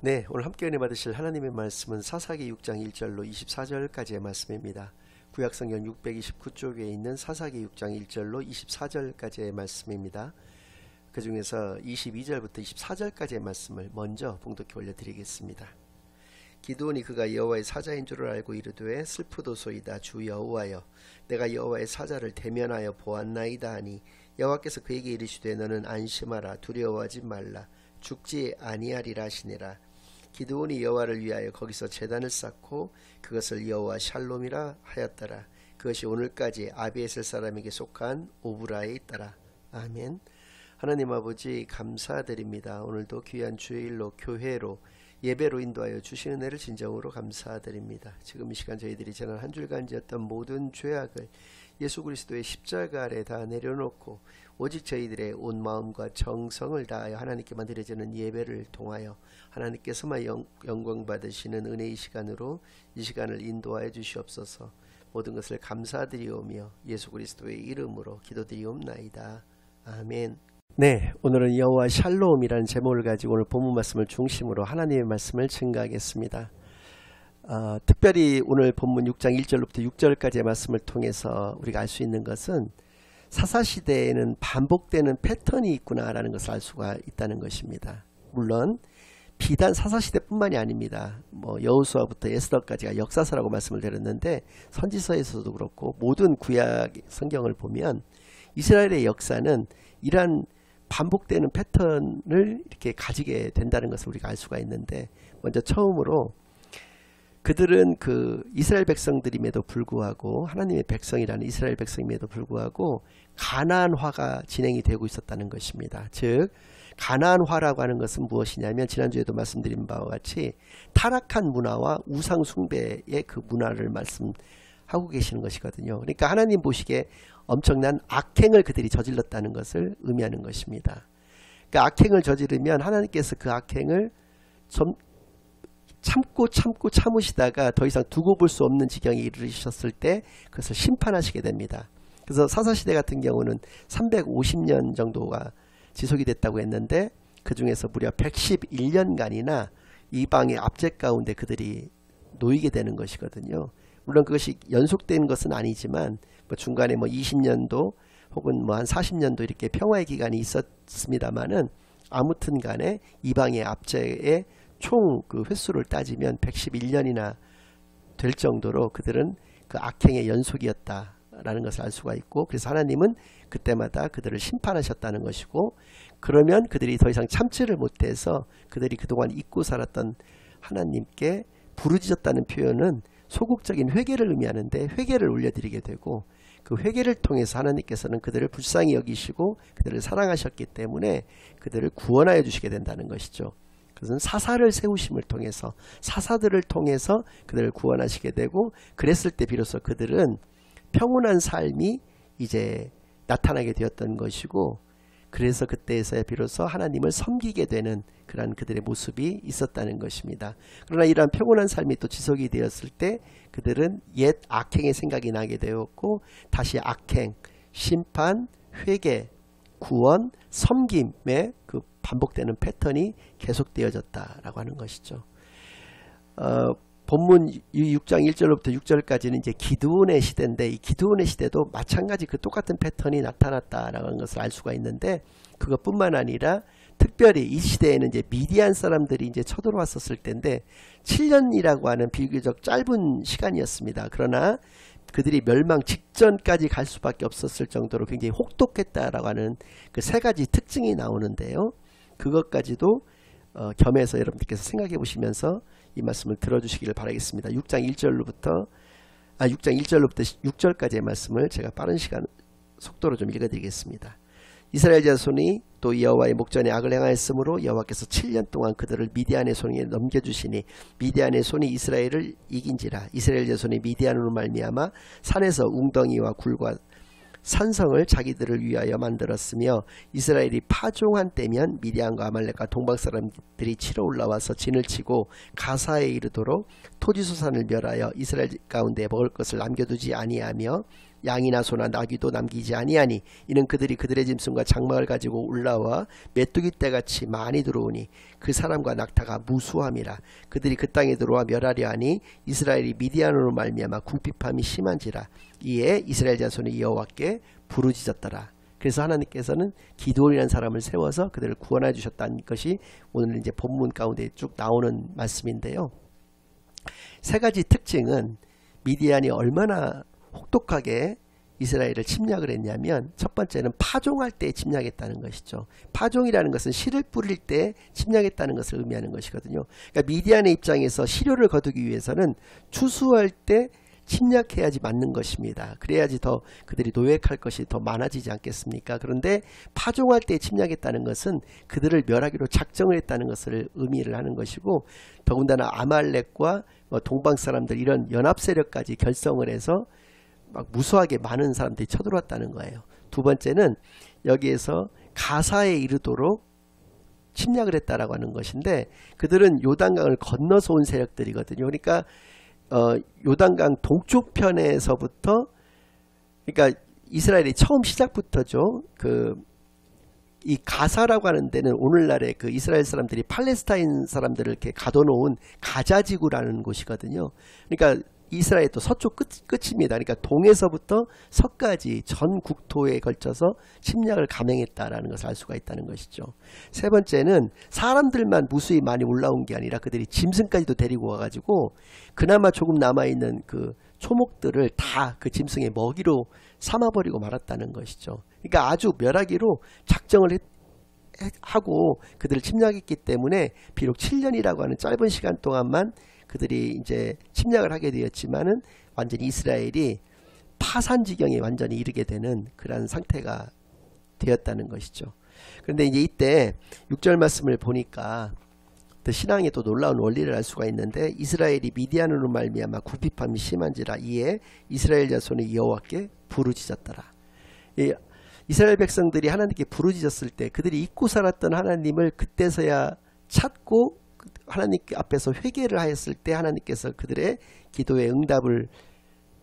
네, 오늘 함께 은혜 받으실 하나님의 말씀은 사사기 6장 1절로 24절까지의 말씀입니다. 구약성경 629쪽에 있는 사사기 6장 1절로 24절까지의 말씀입니다. 그 중에서 22절부터 24절까지의 말씀을 먼저 봉독해 올려드리겠습니다. 기드온이 그가 여호와의 사자인 줄을 알고 이르되 슬프도소이다. 주 여호와여, 내가 여호와의 사자를 대면하여 보았나이다 하니 여호와께서 그에게 이르시되 너는 안심하라, 두려워하지 말라, 죽지 아니하리라 하시니라. 기드온이 여호와를 위하여 거기서 제단을 쌓고 그것을 여호와 샬롬이라 하였더라. 그것이 오늘까지 아비에셀 사람에게 속한 오브라에 있더라. 아멘. 하나님 아버지 감사드립니다. 오늘도 귀한 주일로 교회로 예배로 인도하여 주시는 은혜를 진정으로 감사드립니다. 지금 이 시간 저희들이 지난 한 주간 지었던 모든 죄악을 예수 그리스도의 십자가 아래 다 내려놓고 오직 저희들의 온 마음과 정성을 다하여 하나님께만 드려지는 예배를 통하여 하나님께서만 영광 받으시는 은혜의 시간으로 이 시간을 인도하여 주시옵소서. 모든 것을 감사드리오며 예수 그리스도의 이름으로 기도드리옵나이다. 아멘. 네, 오늘은 여호와 샬롬이라는 제목을 가지고 오늘 본문 말씀을 중심으로 하나님의 말씀을 증거하겠습니다. 특별히 오늘 본문 6장 1절부터 6절까지의 말씀을 통해서 우리가 알 수 있는 것은 사사시대에는 반복되는 패턴이 있구나라는 것을 알 수가 있다는 것입니다. 물론 비단 사사시대뿐만이 아닙니다. 여호수아부터 에스더까지가 역사서라고 말씀을 드렸는데 선지서에서도 그렇고 모든 구약 성경을 보면 이스라엘의 역사는 이러한 반복되는 패턴을 이렇게 가지게 된다는 것을 우리가 알 수가 있는데, 먼저 처음으로 그들은 그 이스라엘 백성들임에도 불구하고, 하나님의 백성이라는 이스라엘 백성임에도 불구하고 가나안화가 진행이 되고 있었다는 것입니다. 즉 가나안화라고 하는 것은 무엇이냐면 지난주에도 말씀드린 바와 같이 타락한 문화와 우상 숭배의 그 문화를 말씀하고 계시는 것이거든요. 그러니까 하나님 보시기에 엄청난 악행을 그들이 저질렀다는 것을 의미하는 것입니다. 그러니까 악행을 저지르면 하나님께서 그 악행을 좀 참고 참으시다가 더 이상 두고 볼 수 없는 지경에 이르셨을 때 그것을 심판하시게 됩니다. 그래서 사사시대 같은 경우는 350년 정도가 지속이 됐다고 했는데 그 중에서 무려 111년간이나 이방의 압제 가운데 그들이 놓이게 되는 것이거든요. 물론 그것이 연속된 것은 아니지만 중간에 20년도 혹은 한 40년도 이렇게 평화의 기간이 있었습니다만은 아무튼 간에 이방의 압제의 총 그 횟수를 따지면 111년이나 될 정도로 그들은 그 악행의 연속이었다라는 것을 알 수가 있고, 그래서 하나님은 그때마다 그들을 심판하셨다는 것이고, 그러면 그들이 더 이상 참지를 못해서 그들이 그동안 잊고 살았던 하나님께 부르짖었다는 표현은 소극적인 회개를 의미하는데 회개를 올려드리게 되고, 그 회개를 통해서 하나님께서는 그들을 불쌍히 여기시고 그들을 사랑하셨기 때문에 그들을 구원하여 주시게 된다는 것이죠. 그것은 사사를 세우심을 통해서, 사사들을 통해서 그들을 구원하시게 되고, 그랬을 때 비로소 그들은 평온한 삶이 이제 나타나게 되었던 것이고, 그래서 그때에서야 비로소 하나님을 섬기게 되는 그러한 그들의 모습이 있었다는 것입니다. 그러나 이러한 평온한 삶이 또 지속이 되었을 때 그들은 옛 악행의 생각이 나게 되었고, 다시 악행, 심판, 회개, 구원, 섬김의 그 반복되는 패턴이 계속되어졌다라고 하는 것이죠. 본문 6장 1절로부터 6절까지는 이제 기드온의 시대인데, 이 기드온의 시대도 마찬가지 그 똑같은 패턴이 나타났다라는 것을 알 수가 있는데, 그것뿐만 아니라 특별히 이 시대에는 이제 미디안 사람들이 이제 쳐들어왔었을 때인데 7년이라고 하는 비교적 짧은 시간이었습니다. 그러나 그들이 멸망 직전까지 갈 수밖에 없었을 정도로 굉장히 혹독했다라고 하는 그 세 가지 특징이 나오는데요. 그것까지도 겸해서 여러분들께서 생각해 보시면서 이 말씀을 들어주시기를 바라겠습니다. 6장 1절부터 6절까지의 말씀을 제가 빠른 시간 속도로 좀 읽어드리겠습니다. 이스라엘 자손이 또 여호와의 목전에 악을 행하였으므로 여호와께서 7년 동안 그들을 미디안의 손에 넘겨주시니 미디안의 손이 이스라엘을 이긴지라. 이스라엘 자손이 미디안으로 말미암아 산에서 웅덩이와 굴과 산성을 자기들을 위하여 만들었으며, 이스라엘이 파종한 때면 미디안과 아말렉과 동방 사람들이 치러 올라와서 진을 치고 가사에 이르도록 토지소산을 멸하여 이스라엘 가운데 먹을 것을 남겨두지 아니하며 양이나 소나 나귀도 남기지 아니하니 이는 그들이 그들의 짐승과 장막을 가지고 올라와 메뚜기 떼같이 많이 들어오니 그 사람과 낙타가 무수함이라. 그들이 그 땅에 들어와 멸하려 하니 이스라엘이 미디안으로 말미암아 궁핍함이 심한지라. 이에 이스라엘 자손이 여호와께 부르짖었더라. 그래서 하나님께서는 기드온이라는 사람을 세워서 그들을 구원해 주셨다는 것이 오늘 이제 본문 가운데 쭉 나오는 말씀인데요. 세 가지 특징은 미디안이 얼마나 혹독하게 이스라엘을 침략을 했냐면, 첫 번째는 파종할 때 침략했다는 것이죠. 파종이라는 것은 씨를 뿌릴 때 침략했다는 것을 의미하는 것이거든요. 그러니까 미디안의 입장에서 시료를 거두기 위해서는 추수할 때 침략해야지 맞는 것입니다. 그래야지 더 그들이 노획할 것이 더 많아지지 않겠습니까? 그런데 파종할 때 침략했다는 것은 그들을 멸하기로 작정을 했다는 것을 의미를 하는 것이고, 더군다나 아말렉과 동방 사람들 이런 연합 세력까지 결성을 해서 막 무수하게 많은 사람들이 쳐들어왔다는 거예요. 두 번째는 여기에서 가사에 이르도록 침략을 했다라고 하는 것인데, 그들은 요단강을 건너서 온 세력들이거든요. 그러니까 요단강 동쪽 편에서부터, 그러니까 이스라엘이 처음 시작부터죠. 이 가사라고 하는 데는 오늘날의 그 이스라엘 사람들이 팔레스타인 사람들을 이렇게 가둬놓은 가자지구라는 곳이거든요. 그러니까 이스라엘 또 서쪽 끝입니다. 그러니까 동에서부터 서까지 전 국토에 걸쳐서 침략을 감행했다라는 것을 알 수가 있다는 것이죠. 세 번째는 사람들만 무수히 많이 올라온 게 아니라 그들이 짐승까지도 데리고 와가지고 그나마 조금 남아있는 그 초목들을 다 그 짐승의 먹이로 삼아버리고 말았다는 것이죠. 그러니까 아주 멸하기로 작정을 하고 그들을 침략했기 때문에 비록 7년이라고 하는 짧은 시간 동안만 그들이 이제 침략을 하게 되었지만은 완전히 이스라엘이 파산 지경에 완전히 이르게 되는 그런 상태가 되었다는 것이죠. 그런데 이제 이때 6절 말씀을 보니까 또 신앙에 또 놀라운 원리를 알 수가 있는데, 이스라엘이 미디안으로 말미암아 궁핍함이 심한지라. 이에 이스라엘 자손이 여호와께 부르짖었더라. 이스라엘 백성들이 하나님께 부르짖었을 때 그들이 잊고 살았던 하나님을 그때서야 찾고 하나님 앞에서 회개를 하였을 때 하나님께서 그들의 기도에 응답을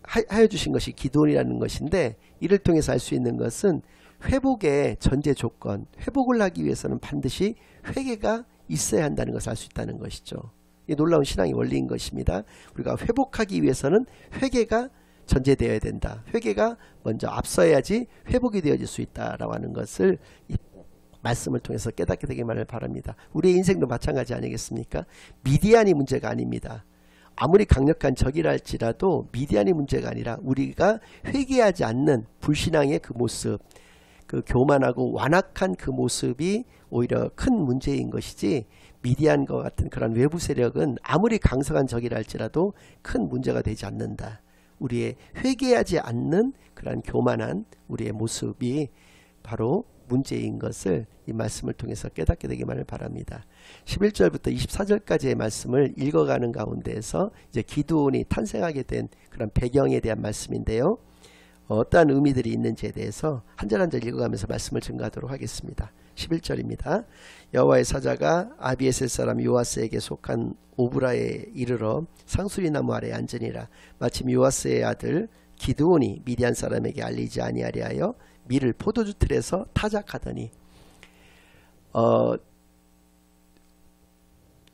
하여 주신 것이 기도원이라는 것인데, 이를 통해서 알 수 있는 것은 회복의 전제 조건, 회복을 하기 위해서는 반드시 회개가 있어야 한다는 것을 알 수 있다는 것이죠. 이 놀라운 신앙의 원리인 것입니다. 우리가 회복하기 위해서는 회개가 전제되어야 된다. 회개가 먼저 앞서야지 회복이 되어질 수 있다라고 하는 것을 이 말씀을 통해서 깨닫게 되기만을 바랍니다. 우리의 인생도 마찬가지 아니겠습니까? 미디안이 문제가 아닙니다. 아무리 강력한 적이라 할지라도 미디안이 문제가 아니라 우리가 회개하지 않는 불신앙의 그 모습, 그 교만하고 완악한 그 모습이 오히려 큰 문제인 것이지, 미디안과 같은 그런 외부 세력은 아무리 강성한 적이라 할지라도 큰 문제가 되지 않는다. 우리의 회개하지 않는 그런 교만한 우리의 모습이 바로 문제인 것을 이 말씀을 통해서 깨닫게 되기만을 바랍니다. 11절부터 24절까지의 말씀을 읽어가는 가운데에서 이제 기드온이 탄생하게 된 그런 배경에 대한 말씀인데요. 어떠한 의미들이 있는지에 대해서 한 절 한 절 읽어가면서 말씀을 증거하도록 하겠습니다. 11절입니다. 여호와의 사자가 아비에셀 사람 요아스에게 속한 오브라에 이르러 상수리 나무 아래 앉으니라. 마침 요아스의 아들 기드온이 미디안 사람에게 알리지 아니하려 하여 밀을 포도주 틀에서 타작하더니,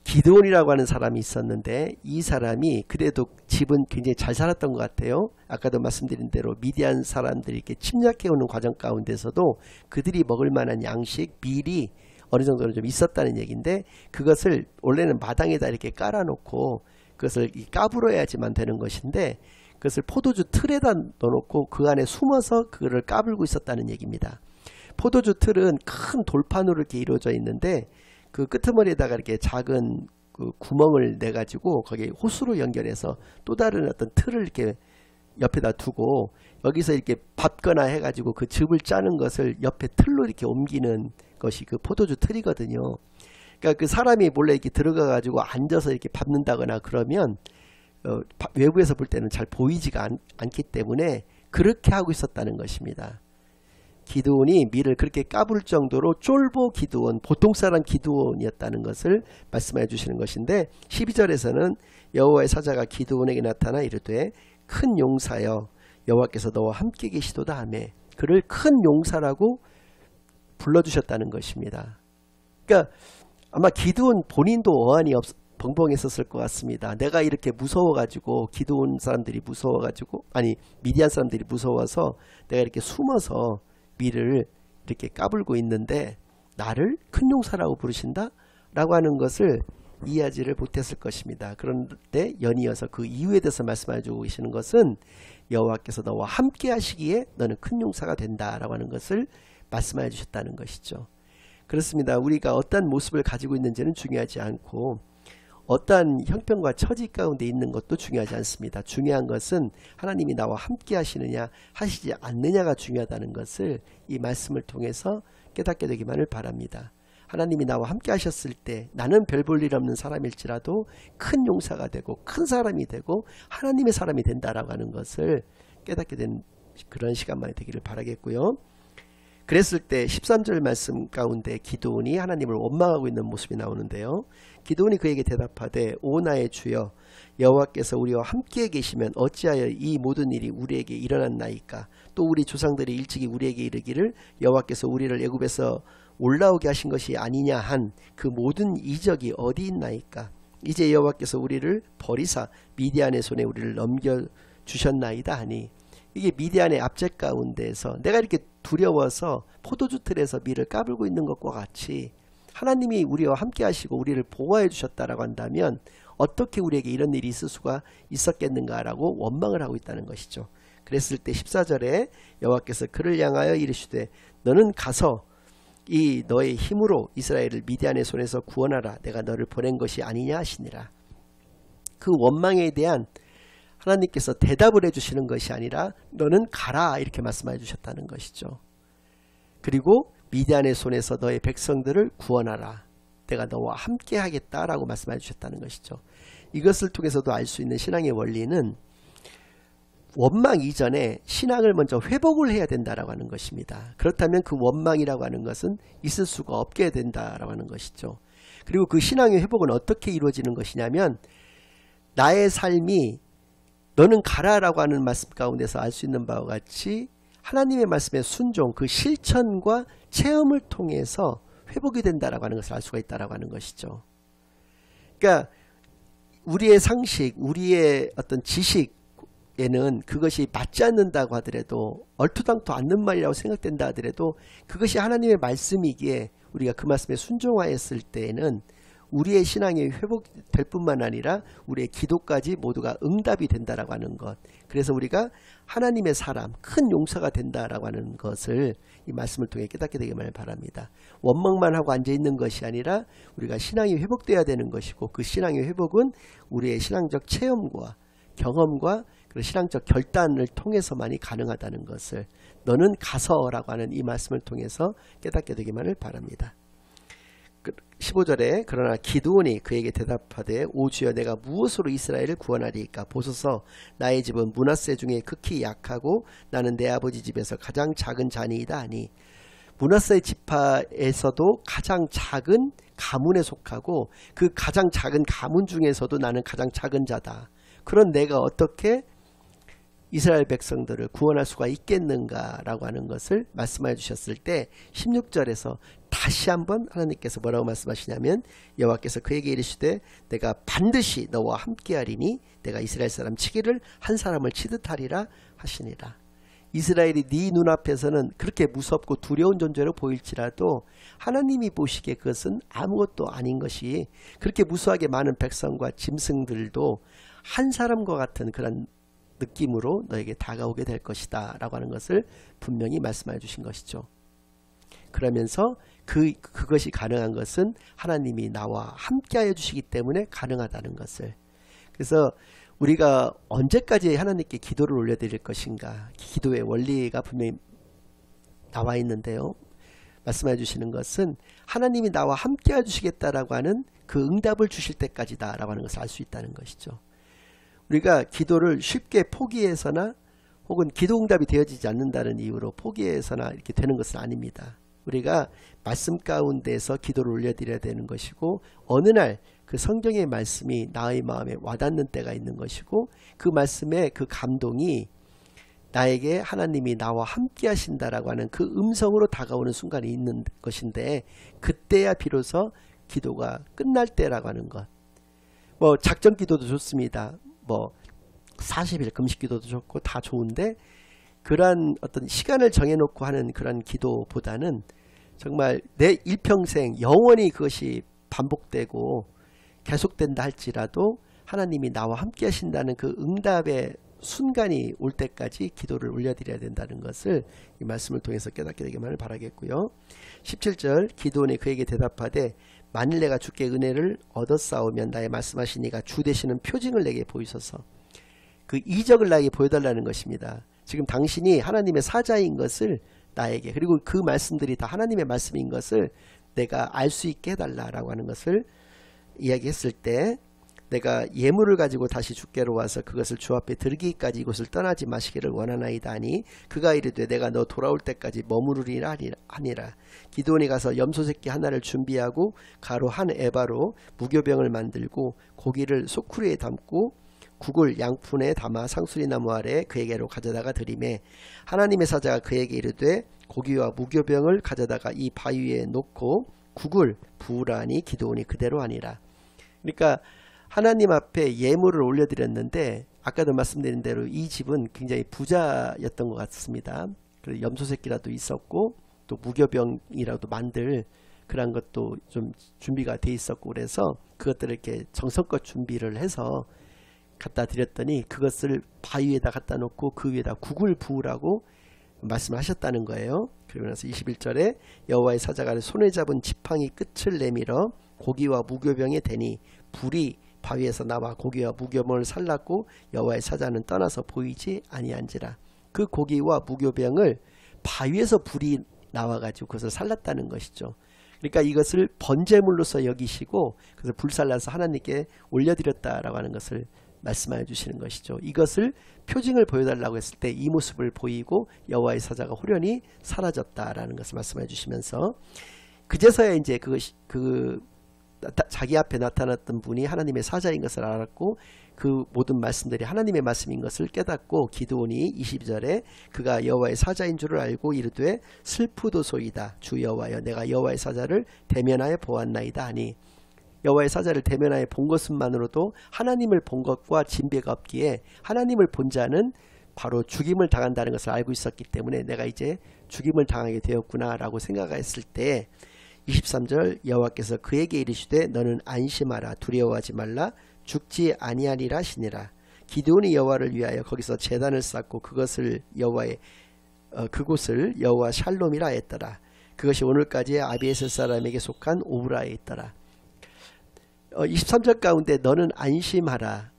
기드온이라고 하는 사람이 있었는데 이 사람이 그래도 집은 굉장히 잘 살았던 것 같아요. 아까도 말씀드린 대로 미디안 사람들이 이렇게 침략해오는 과정 가운데서도 그들이 먹을 만한 양식, 밀이 어느 정도는 좀 있었다는 얘기인데, 그것을 원래는 마당에다 이렇게 깔아놓고 그것을 까불어야지만 되는 것인데, 그것을 포도주 틀에다 넣어놓고 그 안에 숨어서 그거를 까불고 있었다는 얘기입니다. 포도주 틀은 큰 돌판으로 이렇게 이루어져 있는데 그 끄트머리에다가 이렇게 작은 그 구멍을 내 가지고 거기에 호수로 연결해서 또 다른 어떤 틀을 이렇게 옆에다 두고 여기서 이렇게 밟거나 해가지고 그 즙을 짜는 것을 옆에 틀로 이렇게 옮기는 것이 그 포도주 틀이거든요. 그러니까 그 사람이 몰래 이렇게 들어가 가지고 앉아서 이렇게 밟는다거나 그러면 외부에서 볼 때는 잘 보이지가 않기 때문에 그렇게 하고 있었다는 것입니다. 기드온이 밀을 그렇게 까불 정도로 쫄보 기드온, 보통 사람 기드온이었다는 것을 말씀해 주시는 것인데, 12절에서는 여호와의 사자가 기드온에게 나타나 이르되 큰 용사여 여호와께서 너와 함께 계시도다 하며 그를 큰 용사라고 불러주셨다는 것입니다. 그러니까 아마 기드온 본인도 어안이 벙벙했었을 것 같습니다. 내가 이렇게 무서워가지고 기드온 사람들이 무서워가지고 아니 미디안 사람들이 무서워서 내가 이렇게 숨어서 밀을 이렇게 까불고 있는데 나를 큰 용사라고 부르신다? 라고 하는 것을 이해하지를 못했을 것입니다. 그런데 연이어서 그 이유에 대해서 말씀해 주고 계시는 것은 여호와께서 너와 함께 하시기에 너는 큰 용사가 된다라고 하는 것을 말씀해 주셨다는 것이죠. 그렇습니다. 우리가 어떤 모습을 가지고 있는지는 중요하지 않고 어떠한 형편과 처지 가운데 있는 것도 중요하지 않습니다. 중요한 것은 하나님이 나와 함께 하시느냐 하시지 않느냐가 중요하다는 것을 이 말씀을 통해서 깨닫게 되기만을 바랍니다. 하나님이 나와 함께 하셨을 때 나는 별 볼 일 없는 사람일지라도 큰 용사가 되고 큰 사람이 되고 하나님의 사람이 된다라고 하는 것을 깨닫게 된 그런 시간만이 되기를 바라겠고요. 그랬을 때 13절 말씀 가운데 기드온이 하나님을 원망하고 있는 모습이 나오는데요. 기드온이 그에게 대답하되 오 나의 주여 여호와께서 우리와 함께 계시면 어찌하여 이 모든 일이 우리에게 일어났나이까. 또 우리 조상들이 일찍이 우리에게 이르기를 여호와께서 우리를 애굽에서 올라오게 하신 것이 아니냐 한 그 모든 이적이 어디 있나이까. 이제 여호와께서 우리를 버리사 미디안의 손에 우리를 넘겨주셨나이다 하니 이게 미디안의 압제 가운데에서 내가 이렇게 두려워서 포도주 틀에서 밀을 까불고 있는 것과 같이 하나님이 우리와 함께 하시고 우리를 보호해 주셨다라고 한다면 어떻게 우리에게 이런 일이 있을 수가 있었겠는가라고 원망을 하고 있다는 것이죠. 그랬을 때 14절에 여호와께서 그를 향하여 이르시되 너는 가서 이 너의 힘으로 이스라엘을 미디안의 손에서 구원하라. 내가 너를 보낸 것이 아니냐 하시니라. 그 원망에 대한 하나님께서 대답을 해주시는 것이 아니라 너는 가라 이렇게 말씀해 주셨다는 것이죠. 그리고 미디안의 손에서 너의 백성들을 구원하라. 내가 너와 함께 하겠다라고 말씀해 주셨다는 것이죠. 이것을 통해서도 알 수 있는 신앙의 원리는 원망 이전에 신앙을 먼저 회복을 해야 된다라고 하는 것입니다. 그렇다면 그 원망이라고 하는 것은 있을 수가 없게 된다라고 하는 것이죠. 그리고 그 신앙의 회복은 어떻게 이루어지는 것이냐면 나의 삶이 너는 가라라고 하는 말씀 가운데서 알 수 있는 바와 같이 하나님의 말씀의 순종, 그 실천과 체험을 통해서 회복이 된다라고 하는 것을 알 수가 있다라고 하는 것이죠. 그러니까 우리의 상식, 우리의 어떤 지식에는 그것이 맞지 않는다고 하더라도 얼토당토 않는 말이라고 생각된다 하더라도 그것이 하나님의 말씀이기에 우리가 그 말씀에 순종하였을 때에는 우리의 신앙이 회복될 뿐만 아니라 우리의 기도까지 모두가 응답이 된다라고 하는 것. 그래서 우리가 하나님의 사람, 큰 용사가 된다라고 하는 것을 이 말씀을 통해 깨닫게 되기를 바랍니다. 원망만 하고 앉아있는 것이 아니라 우리가 신앙이 회복돼야 되는 것이고 그 신앙의 회복은 우리의 신앙적 체험과 경험과 그런 신앙적 결단을 통해서만이 가능하다는 것을 너는 가서라고 하는 이 말씀을 통해서 깨닫게 되기만을 바랍니다. 15절에 그러나 기드온이 그에게 대답하되 오 주여 내가 무엇으로 이스라엘을 구원하리이까. 보소서 나의 집은 므낫세 중에 극히 약하고 나는 내 아버지 집에서 가장 작은 자니이다 하니 므낫세 지파에서도 가장 작은 가문에 속하고 그 가장 작은 가문 중에서도 나는 가장 작은 자다. 그런 내가 어떻게 이스라엘 백성들을 구원할 수가 있겠는가라고 하는 것을 말씀해 주셨을 때 16절에서 다시 한번 하나님께서 뭐라고 말씀하시냐면 여호와께서 그에게 이르시되 내가 반드시 너와 함께하리니 내가 이스라엘 사람 치기를 한 사람을 치듯 하리라 하시니라. 이스라엘이 네 눈앞에서는 그렇게 무섭고 두려운 존재로 보일지라도 하나님이 보시기에 그것은 아무것도 아닌 것이 그렇게 무수하게 많은 백성과 짐승들도 한 사람과 같은 그런 느낌으로 너에게 다가오게 될 것이다 라고 하는 것을 분명히 말씀해 주신 것이죠. 그러면서 그것이 가능한 것은 하나님이 나와 함께 하여 주시기 때문에 가능하다는 것을. 그래서 우리가 언제까지 하나님께 기도를 올려드릴 것인가, 기도의 원리가 분명히 나와 있는데요. 말씀해 주시는 것은 하나님이 나와 함께 해 주시겠다라고 하는 그 응답을 주실 때까지다 라고 하는 것을 알 수 있다는 것이죠. 우리가 기도를 쉽게 포기해서나 혹은 기도 응답이 되어지지 않는다는 이유로 포기해서나 이렇게 되는 것은 아닙니다. 우리가 말씀 가운데서 기도를 올려드려야 되는 것이고 어느 날 그 성경의 말씀이 나의 마음에 와닿는 때가 있는 것이고 그 말씀의 그 감동이 나에게 하나님이 나와 함께 하신다라고 하는 그 음성으로 다가오는 순간이 있는 것인데, 그때야 비로소 기도가 끝날 때라고 하는 것. 뭐 작전 기도도 좋습니다. 뭐 40일 금식 기도도 좋고 다 좋은데, 그러한 어떤 시간을 정해놓고 하는 그런 기도보다는 정말 내 일평생 영원히 그것이 반복되고 계속된다 할지라도 하나님이 나와 함께 하신다는 그 응답의 순간이 올 때까지 기도를 올려드려야 된다는 것을 이 말씀을 통해서 깨닫게 되기만을 바라겠고요. 17절, 기드온이 그에게 대답하되 만일 내가 주께 은혜를 얻었사오면 나의 말씀하신 이가 주 되시는 표징을 내게 보이소서. 그 이적을 나에게 보여달라는 것입니다. 지금 당신이 하나님의 사자인 것을 나에게, 그리고 그 말씀들이 다 하나님의 말씀인 것을 내가 알 수 있게 해달라고 하는 것을 이야기했을 때, 내가 예물을 가지고 다시 주께로 와서 그것을 주 앞에 들기까지 이곳을 떠나지 마시기를 원하나이다 하니, 그가 이르되 내가 너 돌아올 때까지 머무르리라 하니라. 기드온이 가서 염소새끼 하나를 준비하고 가로 한 에바로 무교병을 만들고 고기를 소쿠리에 담고 국을 양푼에 담아 상수리나무 아래 그에게로 가져다가 드리매, 하나님의 사자가 그에게 이르되 고기와 무교병을 가져다가 이 바위 위에 놓고 국을 부으라니 기드온이 그대로 하니라. 그러니까 하나님 앞에 예물을 올려드렸는데, 아까도 말씀드린 대로 이 집은 굉장히 부자였던 것 같습니다. 그리고 염소새끼라도 있었고 또 무교병이라도 만들 그런 것도 좀 준비가 돼 있었고, 그래서 그것들을 이렇게 정성껏 준비를 해서 갖다 드렸더니 그것을 바위에다 갖다 놓고 그 위에다 국을 부으라고 말씀하셨다는 거예요. 그러고 나서 21절에 여호와의 사자가 손에 잡은 지팡이 끝을 내밀어 고기와 무교병에 대니 불이 바위에서 나와 고기와 무교병을 살랐고 여호와의 사자는 떠나서 보이지 아니한지라. 그 고기와 무교병을 바위에서 불이 나와가지고 그것을 살랐다는 것이죠. 그러니까 이것을 번제물로서 여기시고 그래서 불살라서 하나님께 올려드렸다라고 하는 것을 말씀해 주시는 것이죠. 이것을 표징을 보여달라고 했을 때 이 모습을 보이고 여호와의 사자가 호련히 사라졌다라는 것을 말씀해 주시면서, 그제서야 이제 자기 앞에 나타났던 분이 하나님의 사자인 것을 알았고 그 모든 말씀들이 하나님의 말씀인 것을 깨닫고 기드온이 22절에 그가 여호와의 사자인 줄을 알고 이르되 슬프도소이다 주 여호와여 내가 여호와의 사자를 대면하여 보았나이다 하니, 여호와의 사자를 대면하여 본 것만으로도 하나님을 본 것과 진배가 없기에 하나님을 본 자는 바로 죽임을 당한다는 것을 알고 있었기 때문에 내가 이제 죽임을 당하게 되었구나 라고 생각했을 때, 23절 여호와께서 그에게 이르시되 너는 안심하라 두려워하지 말라 죽지 아니하리라 하시니라. 기드온이 여호와를 위하여 거기서 제단을 쌓고 그곳을 여호와 샬롬이라 했더라. 그것이 오늘까지의 아비에셀 사람에게 속한 오브라에 있더라. 23절 가운데 너는 안심하라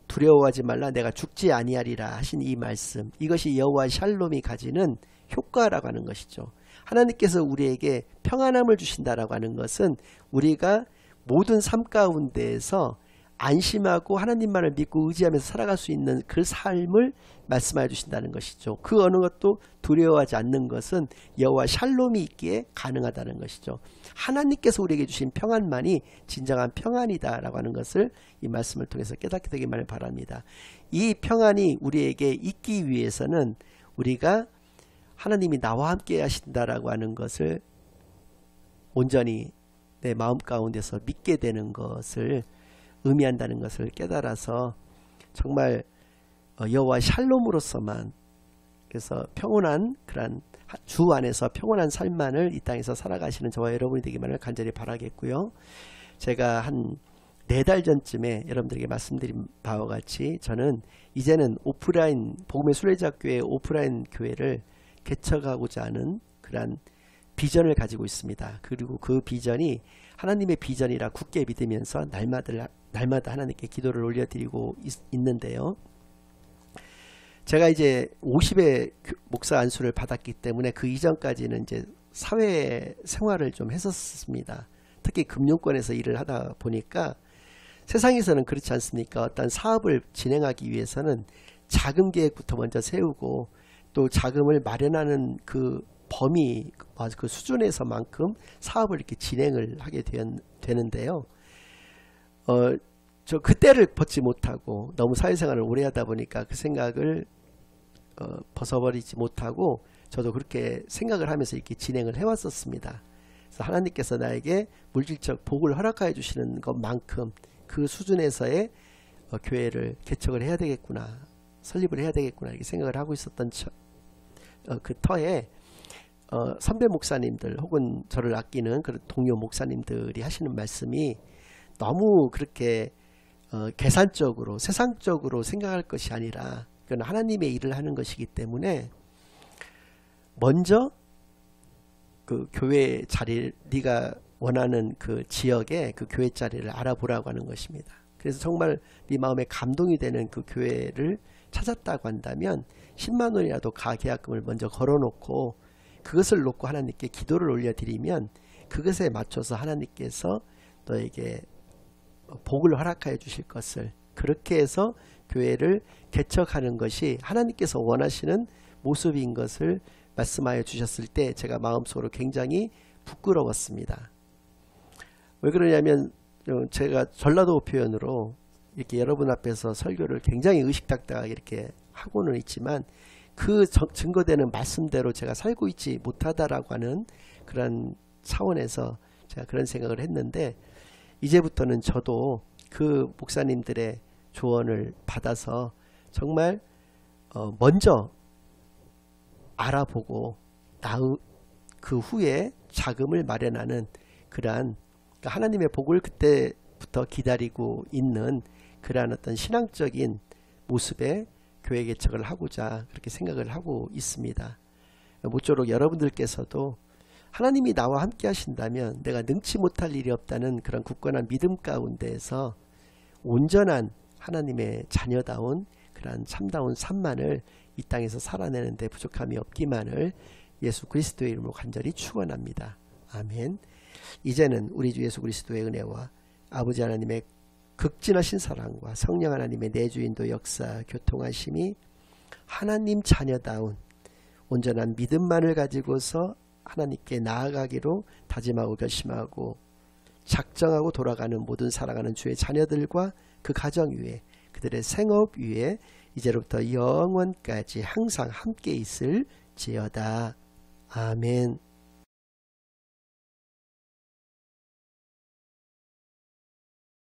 두려워하지 말라 내가 죽지 아니하리라 하신 이 말씀, 이것이 여호와 샬롬이 가지는 효과라고 하는 것이죠. 하나님께서 우리에게 평안함을 주신다라고 하는 것은 우리가 모든 삶 가운데에서 안심하고 하나님만을 믿고 의지하면서 살아갈 수 있는 그 삶을 말씀하여 주신다는 것이죠. 그 어느 것도 두려워하지 않는 것은 여호와 샬롬이 있기에 가능하다는 것이죠. 하나님께서 우리에게 주신 평안만이 진정한 평안이다라고 하는 것을 이 말씀을 통해서 깨닫게 되기만을 바랍니다. 이 평안이 우리에게 있기 위해서는 우리가 하나님이 나와 함께 하신다라고 하는 것을 온전히 내 마음 가운데서 믿게 되는 것을 의미한다는 것을 깨달아서 정말 여호와 샬롬으로서만, 그래서 평온한 그런 주 안에서 평온한 삶만을 이 땅에서 살아가시는 저와 여러분이 되기만을 간절히 바라겠고요. 제가 한 4달 전쯤에 여러분들에게 말씀드린 바와 같이 저는 이제는 오프라인 복음의 순례자교회 오프라인 교회를 개척하고자 하는 그런 비전을 가지고 있습니다. 그리고 그 비전이 하나님의 비전이라 굳게 믿으면서 날마다 하나님께 기도를 올려드리고 있는데요. 제가 이제 50의 목사 안수를 받았기 때문에 그 이전까지는 이제 사회 생활을 좀 했었습니다. 특히 금융권에서 일을 하다 보니까 세상에서는 그렇지 않습니까? 어떤 사업을 진행하기 위해서는 자금 계획부터 먼저 세우고 또 자금을 마련하는 그 범위, 그 수준에서만큼 사업을 이렇게 진행을 하게 되는데요. 저 그때를 벗지 못하고 너무 사회생활을 오래 하다 보니까 그 생각을 벗어버리지 못하고 저도 그렇게 생각을 하면서 이렇게 진행을 해왔었습니다. 그래서 하나님께서 나에게 물질적 복을 허락하여 주시는 것만큼 그 수준에서의 교회를 개척을 해야 되겠구나, 설립을 해야 되겠구나 이렇게 생각을 하고 있었던 그 터에 선배 목사님들 혹은 저를 아끼는 그런 동료 목사님들이 하시는 말씀이 너무 그렇게 계산적으로 세상적으로 생각할 것이 아니라 그건 하나님의 일을 하는 것이기 때문에 먼저 그 교회 자리를, 네가 원하는 그 지역에 그 교회 자리를 알아보라고 하는 것입니다. 그래서 정말 네 마음에 감동이 되는 그 교회를 찾았다고 한다면 10만 원이라도 가계약금을 먼저 걸어놓고 그것을 놓고 하나님께 기도를 올려드리면 그것에 맞춰서 하나님께서 너에게 복을 허락하여 주실 것을, 그렇게 해서 교회를 개척하는 것이 하나님께서 원하시는 모습인 것을 말씀하여 주셨을 때 제가 마음속으로 굉장히 부끄러웠습니다. 왜 그러냐면 제가 전라도 표현으로 이렇게 여러분 앞에서 설교를 굉장히 의식닥닥하게 이렇게 하고는 있지만 그 증거되는 말씀대로 제가 살고 있지 못하다라고 하는 그런 차원에서 제가 그런 생각을 했는데, 이제부터는 저도 그 목사님들의 조언을 받아서 정말 먼저 알아보고 그 후에 자금을 마련하는 그러한, 그러니까 하나님의 복을 그때부터 기다리고 있는 그러한 어떤 신앙적인 모습의 교회 개척을 하고자 그렇게 생각을 하고 있습니다. 모쪼록 여러분들께서도 하나님이 나와 함께 하신다면 내가 능치 못할 일이 없다는 그런 굳건한 믿음 가운데에서 온전한 하나님의 자녀다운 그러한 참다운 삶만을 이 땅에서 살아내는 데 부족함이 없기만을 예수 그리스도의 이름으로 간절히 축원합니다. 아멘. 이제는 우리 주 예수 그리스도의 은혜와 아버지 하나님의 극진하신 사랑과 성령 하나님의 내주인도 역사 교통하심이 하나님 자녀다운 온전한 믿음만을 가지고서 하나님께 나아가기로 다짐하고 결심하고 작정하고 돌아가는 모든 살아가는 주의 자녀들과 그 가정 위에, 그들의 생업 위에 이제로부터 영원까지 항상 함께 있을지어다. 아멘.